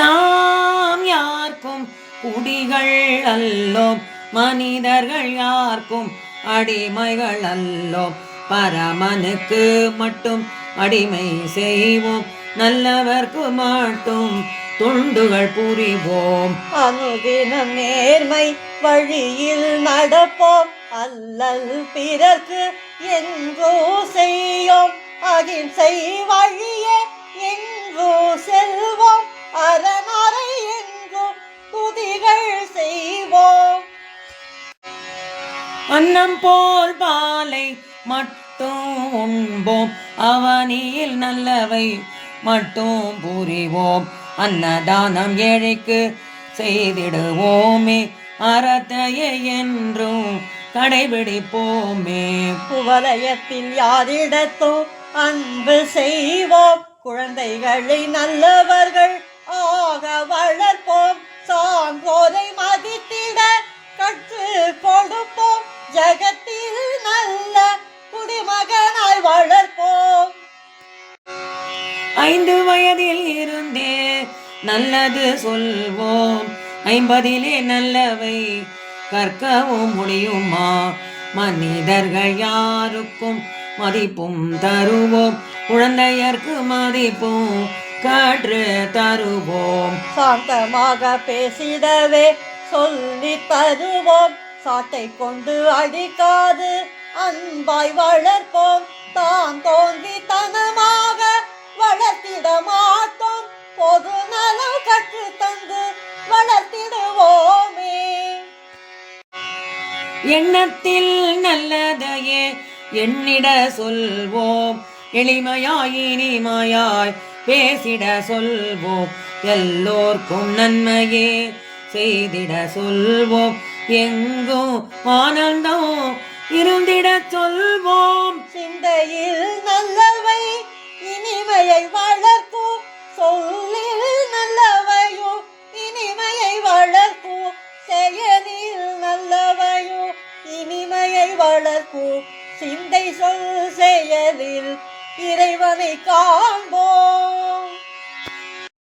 நாம் யாருக்கும் குடிகள் அல்லோம், மனிதர்கள் யாருக்கும் அடிமைகள் அல்லோம். பரமனுக்கு மட்டும் அடிமை செய்வோம், நல்லவர்க்கு மட்டும் தொண்டுகள் புரிவோம். அனுதினம் நேர்மை வழியில் நடப்போம், அல்லல் பிறர்க்கு என்றோ செய்யோம். அகிம்சை வழியே எங்கோ செல்வோம், அறநறை எங்கோ துதிகள் செய்வோம். அன்னம் போல் பாலை மட்டும் உண்போம், அவனில் நல்லவை மட்டும் புரிவோம். அன்னதானம் ஏழைக்கு செய்திடுவோமே, அறத்தையே என்றும் கடைபிடிப்போமே. குவலயத்தில் யாரிடத்தும் அன்பு செய்வோம், குழந்தைகளை நல்லவர்கள் ஆக வளர்ப்போம். சான்றோரை மதித்திட கற்று கொடுப்போம், ஜகத்தில் நல்ல குடிமகனாய் வளர்ப்போம். 5 வயதில் இருந்தே நல்லது சொல்வோம், 50 நல்லவை கற்கவும் முடியுமா? மனிதர்கள் யாருக்கும் மதிப்பும் தருவோம், குழந்தையர்க்கு மதிப்பும் கற்று தருவோம். சாந்தமாக பேசிடவே சொல்லி தருவோம், சாட்டை கொண்டு அடிக்காது அன்பாய் வளர்ப்போம். தான் தோன்றி தனமாக வளர்த்திட மாட்டோம், பொது நலம் கற்று தந்து வளர்த்திடுவோமே. எண்ணத்தில் நல்லதையே எண்ணிட சொல்வோம், எளிமையாய் இனிமையாய் பேசிட சொல்வோம். எல்லோர்க்கும் நன்மையே செய்திட சொல்வோம், எங்கும் ஆனந்தம் இருந்திட சொல்வோம். சிந்தையில் நல்லவை இனிமையை வளர்க்கும், சொல்லில் நல்லவையோ இனிமையை வளர்க்கும், செயலில் நல்லவையோ இனிமையை வளர்க்கும். சிந்தை சொல் செயலில் இறைவனை காண்போம்.